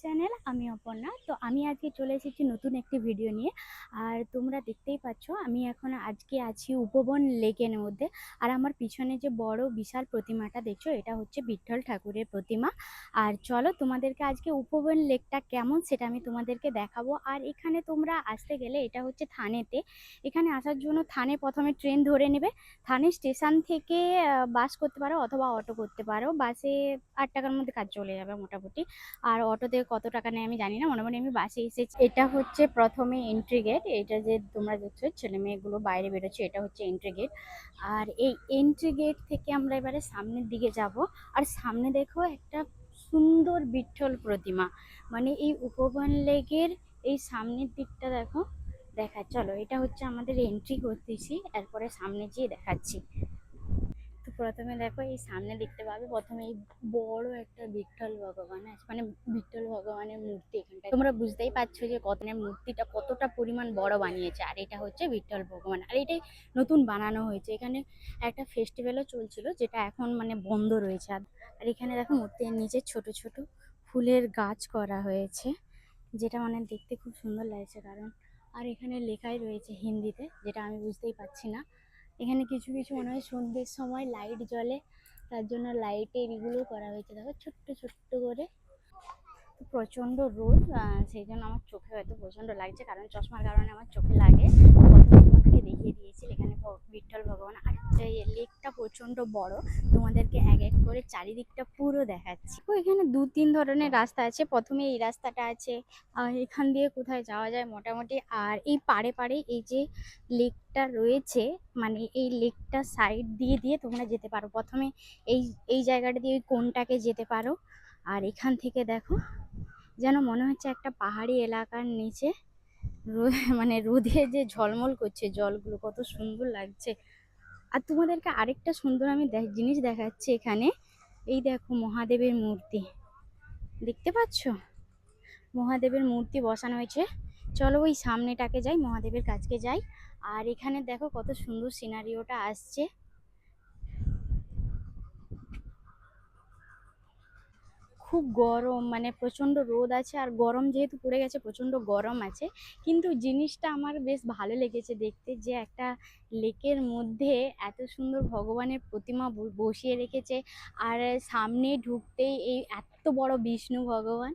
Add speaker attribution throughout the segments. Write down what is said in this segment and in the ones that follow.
Speaker 1: Channel. আমি অপর্ণা। তো আমি আজকে চলে এসেছি নতুন একটি ভিডিও নিয়ে। আর তোমরা দেখতেই পাচ্ছ আমি এখন আজকে আছি উপবন লেকের মধ্যে। আর আমার পিছনে যে বড় বিশাল প্রতিমাটা দেখছো এটা হচ্ছে বিঠ্ঠল ঠাকুরের প্রতিমা। আর চলো তোমাদেরকে আজকে উপবন লেকটা কেমন সেটা আমি তোমাদেরকে দেখাবো। আর এখানে তোমরা আসতে গেলে এটা হচ্ছে থানেতে। এখানে আসার জন্য থানে প্রথমে ট্রেন ধরে নেবে। থানে স্টেশন থেকে বাস করতে পারো অথবা অটো করতে পারো। বাসে 8 টাকার মধ্যে কাজ চলে যাবে মোটামুটি। আর অটোতে কত টাকা নেয় আমি জানি না, মোটামুটি আমি বাসে এসেছি। এটা হচ্ছে প্রথমে এন্ট্রি গেট। এটা যে তোমরা দেখছো ছেলে মেয়েগুলো বাইরে বেরোচ্ছে, এটা হচ্ছে এন্ট্রি গেট। আর এই এন্ট্রি গেট থেকে আমরা এবারে সামনের দিকে যাব। আর সামনে দেখো একটা সুন্দর বিঠ্ঠল প্রতিমা, মানে এই উপবন লেকের এই সামনের দিকটা দেখো। চলো, এটা হচ্ছে আমাদের এন্ট্রি করতেছি, এরপরে সামনে যেয়ে দেখাচ্ছি। তো প্রথমে দেখো এই সামনে দেখতে পাবে, প্রথমে এই বড় একটা বিঠ্ঠল ভগবান আছে, মানে বিঠ্ঠল ভগবানের মূর্তি। এখানটায় তোমরা বুঝতেই পারছো যে মূর্তিটা কতটা পরিমাণ বড় বানিয়েছে। আর এটা হচ্ছে বিঠ্ঠল ভগবান, আর এটাই নতুন বানানো হয়েছে। এখানে একটা ফেস্টিভ্যালও চলছিল, যেটা এখন মানে বন্ধ রয়েছে। আর এখানে দেখো মূর্তির নিচে ছোট ছোট ফুলের গাছ করা হয়েছে, যেটা মানে দেখতে খুব সুন্দর লাগছে। কারণ আর এখানে লেখাই রয়েছে হিন্দিতে, যেটা আমি বুঝতেই পারছি না। এখানে কিছু কিছু মনে হয় সন্ধ্যের সময় লাইট জ্বলে, তার জন্য লাইটের এগুলো করা হয়েছে। দেখো ছোট্ট ছোট্ট করে। প্রচণ্ড রোদ, সেই জন্য আমার চোখে হয়তো প্রচণ্ড লাগছে, কারণ চশমার কারণে আমার চোখে লাগে। প্রথমে তোমাদেরকে দেখিয়ে দিয়েছি এখানে বিঠ্ঠল ভগবান। আর এই লেকটা প্রচণ্ড বড়, তোমাদেরকে এক এক করে চারিদিকটা পুরো দেখাচ্ছি। তো এখানে 2-3 ধরনের রাস্তা আছে। প্রথমে এই রাস্তাটা আছে, আর এখান দিয়ে কোথায় যাওয়া যায় মোটামুটি। আর এই পাড়ে পাড়ে এই যে লেকটা রয়েছে, মানে এই লেকটা সাইড দিয়ে দিয়ে তোমরা যেতে পারো। প্রথমে এই এই জায়গাটা দিয়ে ওই কোনটাকে যেতে পারো। আর এখান থেকে দেখো যেন মনে হচ্ছে একটা পাহাড়ি এলাকার নিচে মানে রোদে যে ঝলমল করছে জলগুলো, কত সুন্দর লাগছে। আর তোমাদেরকে আরেকটা সুন্দর আমি জিনিস দেখাচ্ছি এখানে। এই দেখো মহাদেবের মূর্তি, দেখতে পাচ্ছ? মহাদেবের মূর্তি বসানো হয়েছে। চলো ওই সামনেটাকে যাই, মহাদেবের কাছকে যাই। আর এখানে দেখো কত সুন্দর সিনারিওটা আসছে। খুব গরম, মানে প্রচণ্ড রোদ আছে, আর গরম যেহেতু পড়ে গেছে প্রচণ্ড গরম আছে। কিন্তু জিনিসটা আমার বেশ ভালো লেগেছে দেখতে, যে একটা লেকের মধ্যে এত সুন্দর ভগবানের প্রতিমা বসিয়ে রেখেছে। আর সামনে ঢুকতেই এই এত বড় বিষ্ণু ভগবান।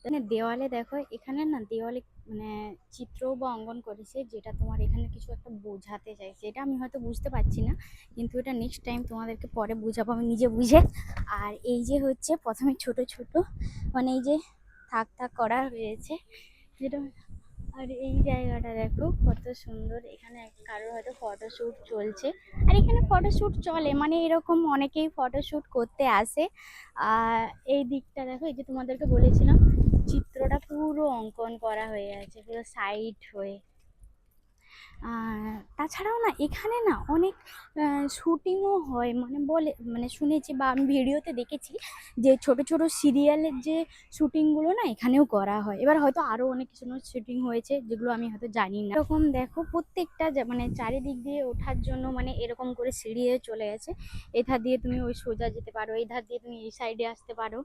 Speaker 1: মানে দেওয়ালে দেখো, এখানে না দেওয়ালে মানে চিত্র বা অঙ্কন করেছে, যেটা তোমার এখানে কিছু একটা বোঝাতে চাইছে। এটা আমি হয়তো বুঝতে পারছি না, কিন্তু এটা নেক্সট টাইম তোমাদেরকে পরে বুঝাবো আমি নিজে বুঝে। আর এই যে হচ্ছে প্রথমে ছোট ছোট মানে এই যে থাক থাক করা হয়েছে যেটা। আর এই জায়গাটা দেখো কত সুন্দর, এখানে কারোর হয়তো ফটোশ্যুট চলছে। আর এখানে ফটোশ্যুট চলে, মানে এরকম অনেকেই ফটোশ্যুট করতে আসে। আর এই দিকটা দেখো, এই যে তোমাদেরকে বলেছিলাম চিত্রটা পুরো অঙ্কন করা হয়ে আছে পুরো সাইড হয়ে। তাছাড়াও না এখানে না অনেক শুটিংও হয়, মানে বলে মানে শুনেছি বা আমি ভিডিওতে দেখেছি যে ছোট ছোট সিরিয়ালের যে শুটিংগুলো না এখানেও করা হয়। এবার হয়তো আরও অনেক কিছু শুটিং হয়েছে যেগুলো আমি হয়তো জানি না। এরকম দেখো প্রত্যেকটা মানে চারিদিক দিয়ে ওঠার জন্য মানে এরকম করে সিঁড়ি চলে গেছে। এধার দিয়ে তুমি ওই সোজা যেতে পারো, এই ধার দিয়ে তুমি এই সাইডে আসতে পারো।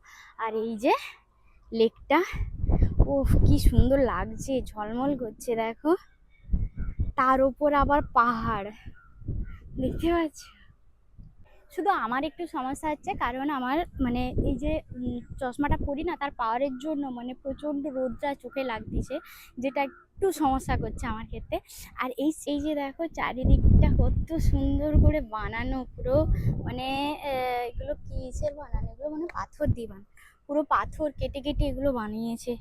Speaker 1: আর এই যে লেকটা, উফ কি সুন্দর লাগছে, ঝলমল করছে দেখো। তার উপর আবার পাহাড়, দেখতে পাচ্ছ? শুধু আমার একটু সমস্যা হচ্ছে, কারণ আমার মানে এই যে চশমাটা পরি না, তার পাওয়ারের জন্য মানে প্রচণ্ড রোদটা চোখে লাগতেছে, যেটা একটু সমস্যা করছে আমার ক্ষেত্রে। আর এই যে দেখো চারিদিকটা কত সুন্দর করে বানানো পুরো, মানে এগুলো কিসের বানানো, এগুলো মানে পাথর দিয়ে বানানো, পুরো পাথর কেটে কেটে এগুলো বানিয়েছে।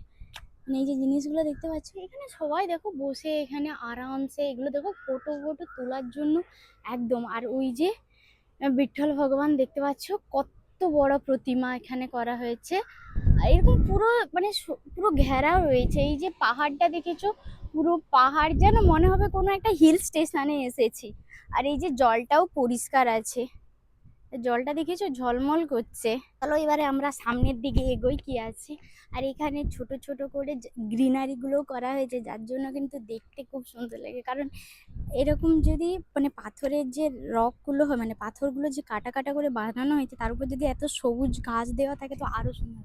Speaker 1: মানে এই যে জিনিসগুলো দেখতে পাচ্ছি, এখানে সবাই দেখো বসে এখানে আরামসে এগুলো দেখো ফটো ফটো তোলার জন্য একদম। আর ওই যে বিঠ্ঠল ভগবান দেখতে পাচ্ছ, কত বড় প্রতিমা এখানে করা হয়েছে। এরকম পুরো মানে পুরো ঘেরাও রয়েছে। এই যে পাহাড়টা দেখেছো, পুরো পাহাড় যেন মনে হবে কোনো একটা হিল স্টেশনে এসেছি। আর এই যে জলটাও পরিষ্কার আছে, জলটা দেখেছো ঝলমল করছে। চলো এবারে আমরা সামনের দিকে এগোই কি আছে। আর এখানে ছোট ছোট করে গ্রিনারি গুলো করা হয়েছে, যার জন্য কিন্তু দেখতে খুব সুন্দর লাগে। কারণ এরকম যদি মানে পাথরের যে রক গুলো হয়, মানে পাথরগুলো যে কাটা কাটা করে বানানো হয়েছে, তার উপর যদি এত সবুজ ঘাস দেওয়া থাকে তো আরো সুন্দর।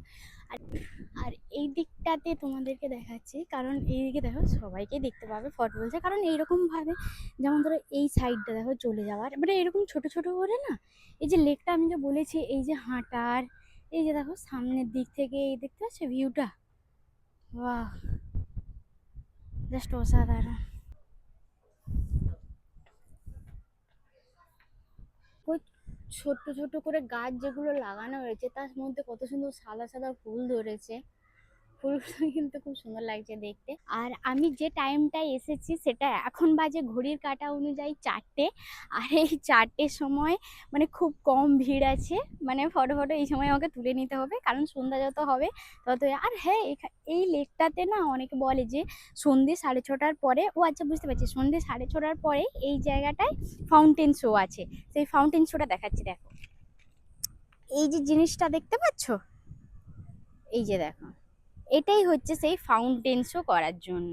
Speaker 1: আর এই দিকটাতে তোমাদেরকে দেখাচ্ছি, কারণ এইদিকে দেখো সবাইকে দেখতে পাবে ফটো তুলছে, কারণ এইরকম ভাবে যেমন ধরো এই সাইডটা দেখো চলে যাওয়ার, মানে এরকম ছোট ছোট করে না, এই যে লেকটা আমি যে বলেছি, এই যে হাঁটার, এই যে দেখো সামনের দিক থেকে এই দেখতে পাচ্ছ ভিউটা, বাহ, জাস্ট অসাধারণ। ওই ছোট ছোট করে গাছ যেগুলো লাগানো হয়েছে তার মধ্যে কত সুন্দর সাদা সাদা ফুল ধরেছে, ফুলগুলো কিন্তু খুব সুন্দর লাগছে দেখতে। আর আমি যে টাইমটায় এসেছি সেটা এখন বাজে ঘড়ির কাঁটা অনুযায়ী 4টে। আর এই 4টের সময় মানে খুব কম ভিড় আছে, মানে ফটো ফটো এই সময় আমাকে তুলে নিতে হবে, কারণ সন্ধ্যা যত হবে তত। আর হ্যাঁ, এই লেকটাতে না অনেকে বলে যে সন্ধ্যে 6:30টার পরে, ও আচ্ছা বুঝতে পারছি, সন্ধ্যে 6:30টার পরে এই জায়গাটায় ফাউন্টেন শো আছে। সেই ফাউন্টেন শোটা দেখাচ্ছি, দেখো এই যে জিনিসটা দেখতে পাচ্ছ, এই যে দেখো, এটাই হচ্ছে সেই ফাউন্টেন শো করার জন্য,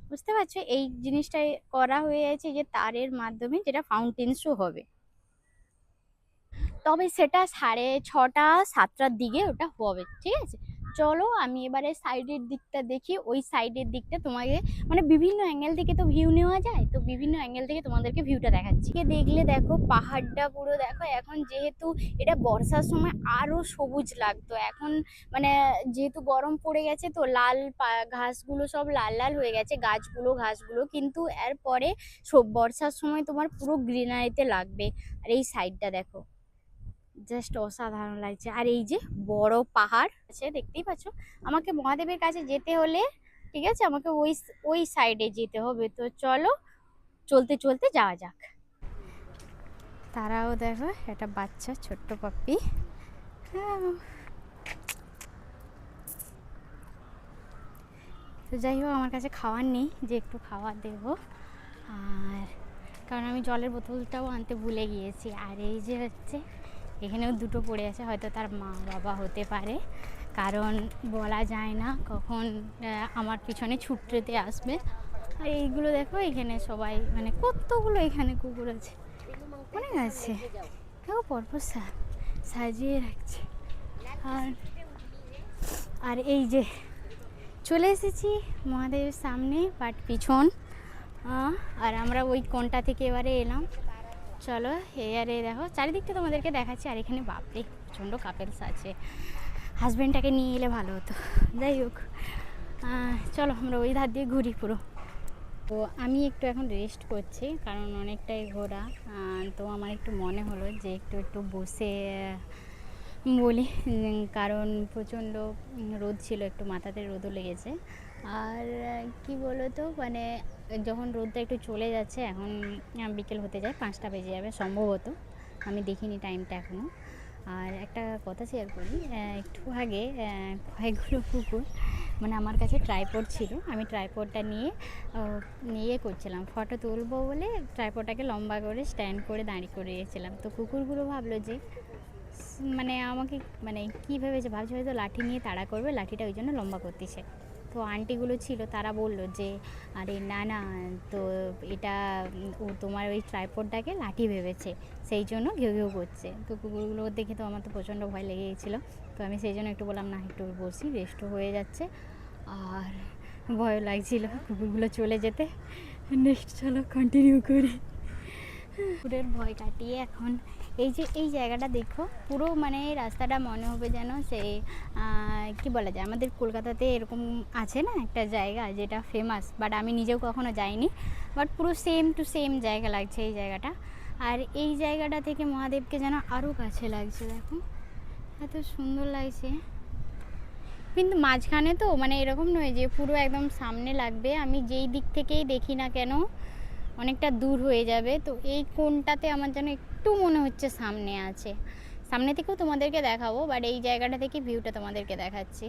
Speaker 1: বুঝতে পারছো, এই জিনিসটা করা হয়ে আছে যে তারের মাধ্যমে, যেটা ফাউন্টেন শো হবে। তবে সেটা 6:30 7টার দিকে ওটা হবে, ঠিক আছে। চলো আমি এবারে সাইডের দিকটা দেখি, ওই সাইডের দিকটা তোমাকে মানে বিভিন্ন অ্যাঙ্গেল থেকে তো ভিউ নেওয়া যায়, তো বিভিন্ন অ্যাঙ্গেল থেকে তোমাদেরকে ভিউটা দেখাচ্ছি। দেখলে দেখো পাহাড়টা পুরো দেখো, এখন যেহেতু এটা বর্ষার সময় আরো সবুজ লাগতো, এখন মানে যেহেতু গরম পড়ে গেছে তো লাল ঘাসগুলো সব লাল লাল হয়ে গেছে, ঘাসগুলো কিন্তু এরপরে সব বর্ষার সময় তোমার পুরো গ্রিনারিতে লাগবে। আর এই সাইডটা দেখো, জাস্ট অসাধারণ লাগছে। আর এই যে বড় পাহাড় আছে দেখতেই পাচ্ছ, আমাকে মহাদেবের কাছে যেতে হলে, ঠিক আছে, আমাকে ওই ওই সাইডে যেতে হবে। তো চলো চলতে চলতে যাওয়া যাক। তারাও দেখো একটা বাচ্চা ছোট্ট পাপ্পি, তো যাই হোক আমার কাছে খাওয়ার নেই যে একটু খাবার দেবো, আর কারণ আমি জলের বোতলটাও আনতে ভুলে গিয়েছি। আর এই যে হচ্ছে এখানেও দুটো পড়ে আছে, হয়তো তার মা বাবা হতে পারে, কারণ বলা যায় না কখন আমার পিছনে ছুটতে আসবে। আর এইগুলো দেখো, এখানে সবাই মানে কতগুলো এখানে কুকুর আছে, অনেক আছে, দেখো পরপর সাজিয়ে রাখছে। আর আর এই যে চলে এসেছি মহাদেবের সামনে, বাট পিছন, আর আমরা ওই কোণটা থেকে এবারে এলাম। চলো এবারে দেখো চারিদিকটা তোমাদেরকে দেখাচ্ছি। আর এখানে বাপরে প্রচণ্ড কাপেলস আছে, হাজব্যান্ডটাকে নিয়ে এলে ভালো হতো। যাই হোক, চলো আমরা ওই ধার দিয়ে ঘুরি পুরো। তো আমি একটু এখন রেস্ট করছি, কারণ অনেকটাই ঘোরা, তো আমার একটু মনে হলো যে একটু বসে বলি, কারণ প্রচণ্ড রোদ ছিল, একটু মাথাতে রোদও লেগেছে। আর কি বলো তো, মানে যখন রোদটা একটু চলে যাচ্ছে, এখন বিকেল হতে যায়, 5টা বেজে যাবে সম্ভবত, আমি দেখিনি টাইমটা এখনও। আর একটা কথা শেয়ার করি, একটু আগে কয়েকগুলো কুকুর মানে আমার কাছে ট্রাইপড ছিল, আমি ট্রাইপডটা নিয়ে করছিলাম ফটো তুলবো বলে, ট্রাইপডটাকে লম্বা করে স্ট্যান্ড করে দাঁড়িয়ে করিয়েছিলাম। তো কুকুরগুলো ভাবলো যে মানে আমাকে মানে কী ভেবেছে, ভাবছে হয়তো লাঠি নিয়ে তাড়া করবে, লাঠিটা ওই জন্য লম্বা করতেছে। তো আন্টিগুলো ছিল, তারা বলল যে আরে না না, তো এটা ও তোমার ওই ট্রাইপডটাকে লাঠি ভেবেছে, সেই জন্য ঘেউ ঘেউ করছে। তো কুকুরগুলো দেখে তো আমার তো প্রচণ্ড ভয় লেগে গেছিলো, তো আমি সেই জন্য একটু বললাম না একটু বসি, রেস্টও হয়ে যাচ্ছে, আর ভয় লাগছিল কুকুরগুলো চলে যেতে। নেক্সট চলো কন্টিনিউ করি। কুকুরের ভয় কাটিয়ে এখন এই যে এই জায়গাটা দেখো, পুরো মানে রাস্তাটা মনে হবে যেন সেই কী বলা যায়, আমাদের কলকাতাতে এরকম আছে না একটা জায়গা যেটা ফেমাস, বাট আমি নিজেও কখনো যাইনি, বাট পুরো সেম টু সেম জায়গা লাগছে এই জায়গাটা। আর এই জায়গাটা থেকে মহাদেবকে যেন আরও কাছে লাগছে, দেখো এত সুন্দর লাগছে। কিন্তু মাঝখানে তো মানে এরকম নয় যে পুরো একদম সামনে লাগবে, আমি যেই দিক থেকেই দেখি না কেন অনেকটা দূর হয়ে যাবে। তো এই কোণটাতে আমার যেন একটু মনে হচ্ছে সামনে আছে, সামনে থেকেও তোমাদেরকে দেখাবো, বাট এই জায়গাটা থেকে ভিউটা তোমাদেরকে দেখাচ্ছি।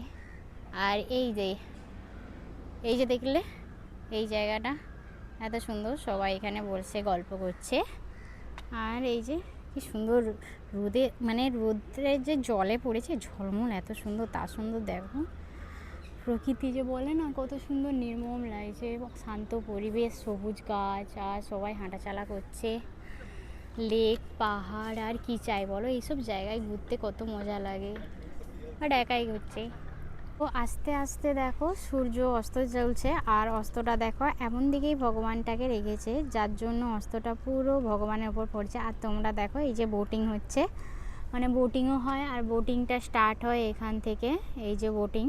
Speaker 1: আর এই যে দেখলে এই জায়গাটা এত সুন্দর, সবাই এখানে বসে গল্প করছে। আর এই যে কি সুন্দর রোদে মানে রোদের যে জলে পড়েছে ঝলমল, এত সুন্দর, তার সুন্দর দেখো প্রকৃতি যে বলে না, কত সুন্দর নির্মম লাগছে, শান্ত পরিবেশ, সবুজ গাছ, আর সবাই হাঁটাচলা করছে। লেক, পাহাড়, আর কি চাই বলো, এইসব জায়গায় ঘুরতে কত মজা লাগে, বাট একাই ঘুরছে। তো আস্তে আস্তে দেখো সূর্য অস্ত চলছে, আর অস্তটা দেখো এমন দিকেই ভগবানটাকে রেখেছে যার জন্য অস্তটা পুরো ভগবানের ওপর পড়ছে। আর তোমরা দেখো এই যে বোটিং হচ্ছে, মানে বোটিংও হয়, আর বোটিংটা স্টার্ট হয় এখান থেকে। এই যে বোটিং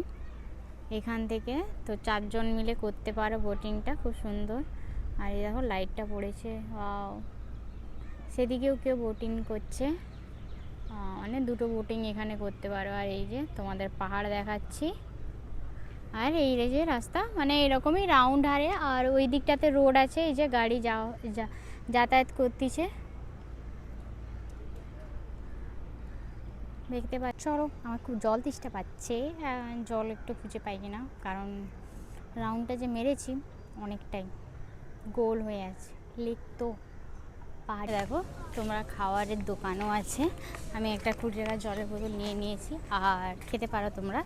Speaker 1: এখান থেকে, তো 4 জন মিলে করতে পারো বোটিংটা, খুব সুন্দর। আর এই দেখো লাইটটা পড়েছে, ওয়াও। সেদিকেও কেউ বোটিং করছে, মানে দুটো বোটিং এখানে করতে পারো। আর এই যে তোমাদের পাহাড় দেখাচ্ছি, আর এই যে রাস্তা, মানে এরকমই রাউন্ড হারে। আর ওই দিকটাতে রোড আছে, এই যে গাড়ি যাতায়াত করতেছে, দেখতে পাচ্ছ। আমার খুব জল তেষ্টা পাচ্ছে, জল একটু খুঁজে পাই কিনা, কারণ রাউন্ডটা যে মেরেছি অনেকটাই গোল হয়ে আছে লেক। তো পাহাড়ে দেখো তোমরা খাবারের দোকানও আছে। আমি একটা 20 টাকার জলের বোতল নিয়ে নিয়েছি, আর খেতে পারো তোমরা।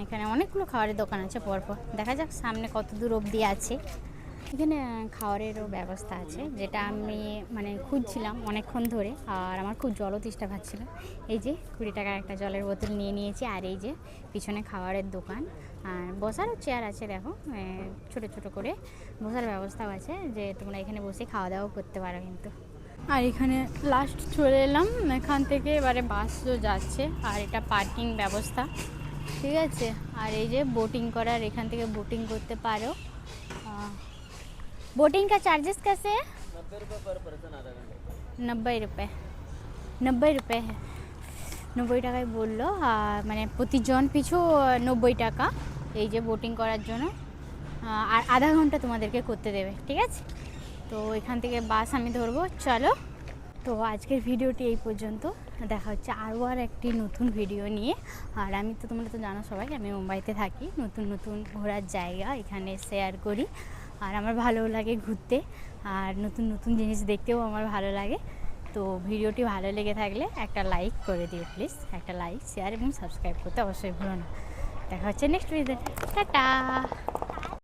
Speaker 1: এখানে অনেকগুলো খাবারের দোকান আছে পরপর, দেখা যাক সামনে কত দূর অবধি আছে। এখানে খাবারেরও ব্যবস্থা আছে, যেটা আমি মানে খুঁজছিলাম অনেকক্ষণ ধরে, আর আমার খুব জলও তেষ্টা পাচ্ছিল। এই যে 20 টাকার একটা জলের বোতল নিয়ে নিয়েছি, আর এই যে পিছনে খাবারের দোকান, আর বসারও চেয়ার আছে দেখো, ছোট ছোট করে বসার ব্যবস্থাও আছে, যে তোমরা এখানে বসে খাওয়া দাওয়া করতে পারো কিন্তু। আর এখানে লাস্ট চলে এলাম এখান থেকে, এবারে বাসও যাচ্ছে, আর এটা পার্কিং ব্যবস্থা, ঠিক আছে। আর এই যে বোটিং করার, এখান থেকে বোটিং করতে পারো। बोटिंग का चार्जेस कैसे है?
Speaker 2: 90 रुपये पर पर्सन आधा घंटे।
Speaker 1: 90 रुपये है, 90 টাকায় বললো, মানে প্রতিজন পিছু 90 টাকা এই যে বোটিং করার জন্য, আর আধা ঘন্টা তোমাদেরকে করতে দেবে, ঠিক আছে। তো এখান থেকে বাস আমি ধরবো, চলো। তো আজকের ভিডিওটি এই পর্যন্ত, দেখা হচ্ছে আরও একটি নতুন ভিডিও নিয়ে। আর আমি তো, তোমরা তো জানো সবাই, আমি মুম্বাইতে থাকি, নতুন নতুন ঘোরার জায়গা এখানে শেয়ার করি, আর আমার ভালো লাগে ঘুরতে, আর নতুন নতুন জিনিস দেখতেও আমার ভালো লাগে। তো ভিডিওটি ভালো লেগে থাকলে একটা লাইক করে দিও প্লিজ, একটা লাইক, শেয়ার এবং সাবস্ক্রাইব করতে অবশ্যই ভুলো না। দেখা হচ্ছে নেক্সট ভিডিওতে, টাটা।